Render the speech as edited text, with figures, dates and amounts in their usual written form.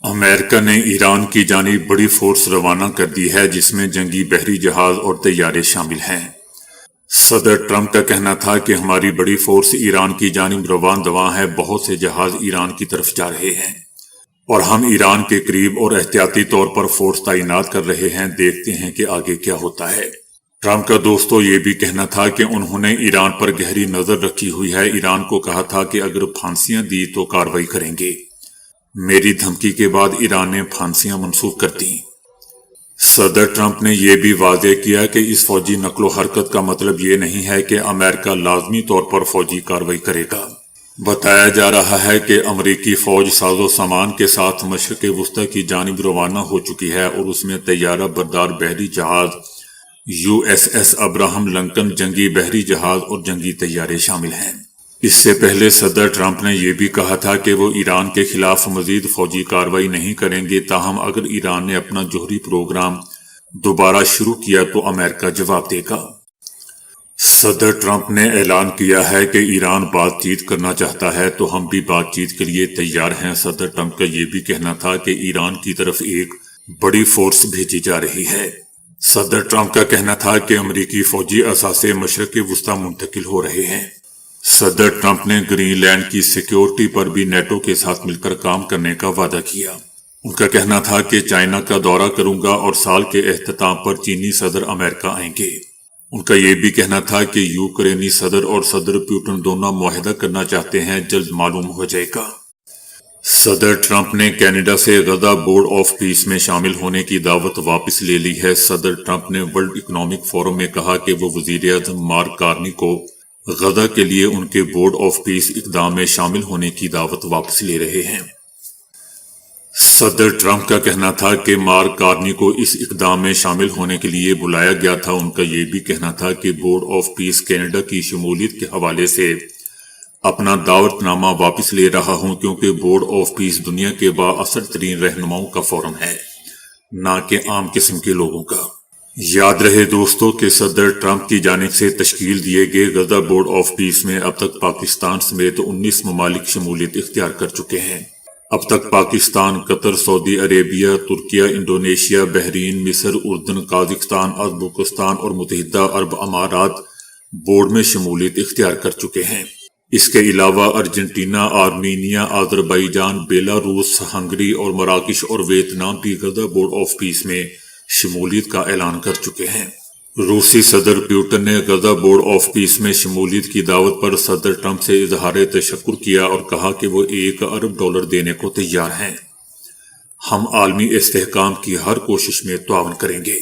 امریکہ نے ایران کی جانب بڑی فورس روانہ کر دی ہے جس میں جنگی بحری جہاز اور طیارے شامل ہیں۔ صدر ٹرمپ کا کہنا تھا کہ ہماری بڑی فورس ایران کی جانب رواں دواں ہے، بہت سے جہاز ایران کی طرف جا رہے ہیں اور ہم ایران کے قریب اور احتیاطی طور پر فورس تعینات کر رہے ہیں، دیکھتے ہیں کہ آگے کیا ہوتا ہے۔ ٹرمپ کا دوستو یہ بھی کہنا تھا کہ انہوں نے ایران پر گہری نظر رکھی ہوئی ہے، ایران کو کہا تھا کہ اگر پھانسیاں دی تو کارروائی کریں گے۔ میری دھمکی کے بعد ایران نے پھانسیاں منسوخ کر دیں۔ صدر ٹرمپ نے یہ بھی واضح کیا کہ اس فوجی نقل و حرکت کا مطلب یہ نہیں ہے کہ امریکہ لازمی طور پر فوجی کارروائی کرے گا۔ بتایا جا رہا ہے کہ امریکی فوج ساز و سامان کے ساتھ مشرق وسطی کی جانب روانہ ہو چکی ہے اور اس میں طیارہ بردار بحری جہاز USS ابراہم لنکن، جنگی بحری جہاز اور جنگی طیارے شامل ہیں۔ اس سے پہلے صدر ٹرمپ نے یہ بھی کہا تھا کہ وہ ایران کے خلاف مزید فوجی کارروائی نہیں کریں گے، تاہم اگر ایران نے اپنا جوہری پروگرام دوبارہ شروع کیا تو امریکہ جواب دے گا۔ صدر ٹرمپ نے اعلان کیا ہے کہ ایران بات چیت کرنا چاہتا ہے تو ہم بھی بات چیت کے لیے تیار ہیں۔ صدر ٹرمپ کا یہ بھی کہنا تھا کہ ایران کی طرف ایک بڑی فورس بھیجی جا رہی ہے۔ صدر ٹرمپ کا کہنا تھا کہ امریکی فوجی اثاثے مشرق وسطی منتقل ہو رہے ہیں۔ صدر ٹرمپ نے گرین لینڈ کی سیکیورٹی پر بھی نیٹو کے ساتھ مل کر کام کرنے کا وعدہ کیا۔ ان کا کہنا تھا کہ چائنا کا دورہ کروں گا اور سال کے اختتام پر چینی صدر امریکہ آئیں گے۔ ان کا یہ بھی کہنا تھا کہ یوکرینی صدر اور صدر پوٹن دونوں معاہدہ کرنا چاہتے ہیں، جلد معلوم ہو جائے گا۔ صدر ٹرمپ نے کینیڈا سے غزہ بورڈ آف پیس میں شامل ہونے کی دعوت واپس لے لی ہے۔ صدر ٹرمپ نے ورلڈ اکنامک فورم میں کہا کہ وہ وزیر اعظم مارک کارنی کو غزہ کے لیے ان کے بورڈ آف پیس اقدام میں شامل ہونے کی دعوت واپس لے رہے ہیں۔ صدر ٹرمپ کا کہنا تھا کہ مارک کارنی کو اس اقدام میں شامل ہونے کے لیے بلایا گیا تھا۔ ان کا یہ بھی کہنا تھا کہ بورڈ آف پیس کینیڈا کی شمولیت کے حوالے سے اپنا دعوت نامہ واپس لے رہا ہوں، کیونکہ بورڈ آف پیس دنیا کے بااثر ترین رہنماؤں کا فورم ہے، نہ کہ عام قسم کے لوگوں کا۔ یاد رہے دوستو کہ صدر ٹرمپ کی جانب سے تشکیل دیے گئے غزہ بورڈ آف پیس میں اب تک پاکستان سمیت 19 ممالک شمولیت اختیار کر چکے ہیں۔ اب تک پاکستان، قطر، سعودی عربیہ، ترکیہ، انڈونیشیا، بحرین، مصر، اردن، قازقستان، ازبکستان اور متحدہ عرب امارات بورڈ میں شمولیت اختیار کر چکے ہیں۔ اس کے علاوہ Argentina, Armenia, Azerbaijan, Belarus, Hungary اور مراکش اور ویتنام بھی غزہ بورڈ آف پیس میں شمولیت کا اعلان کر چکے ہیں۔ روسی صدر پوٹن نے غزہ بورڈ آف پیس میں شمولیت کی دعوت پر صدر ٹرمپ سے اظہار تشکر کیا اور کہا کہ وہ $1 ارب دینے کو تیار ہیں۔ ہم عالمی استحکام کی ہر کوشش میں تعاون کریں گے۔